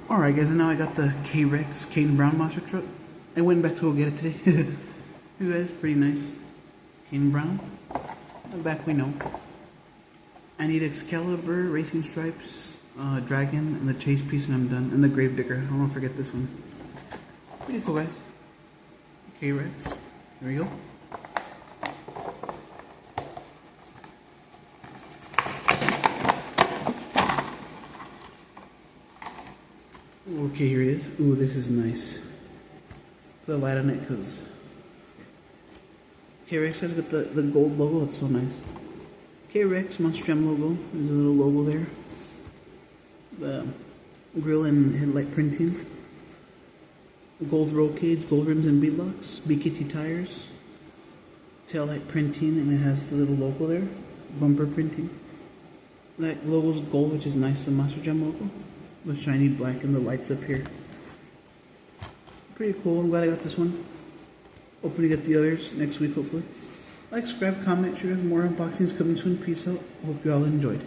Alright guys, and now I got the K-Rex Kane Brown monster truck. I went back to go get it today. You guys, pretty nice. Kane Brown. The back we know. I need Excalibur, Racing Stripes, Dragon, and the chase piece, and I'm done. And the Gravedigger. I don't want to forget this one. Pretty cool guys. K-Rex. Here we go. Okay, here it is. Ooh, this is nice. Put a light on it because K-Rex has got the gold logo. It's so nice. K-Rex Monster Jam logo. There's a little logo there. The grill and headlight printing. Gold roll cage, gold rims and beadlocks. BKT tires. Tail light printing, and it has the little logo there. Bumper printing. That logo's gold, which is nice. The Monster Jam logo. The shiny black and the lights up here. Pretty cool. I'm glad I got this one. Hopefully get the others next week, hopefully. Like, subscribe, comment, show you guys more unboxings coming soon. Peace out. Hope you all enjoyed.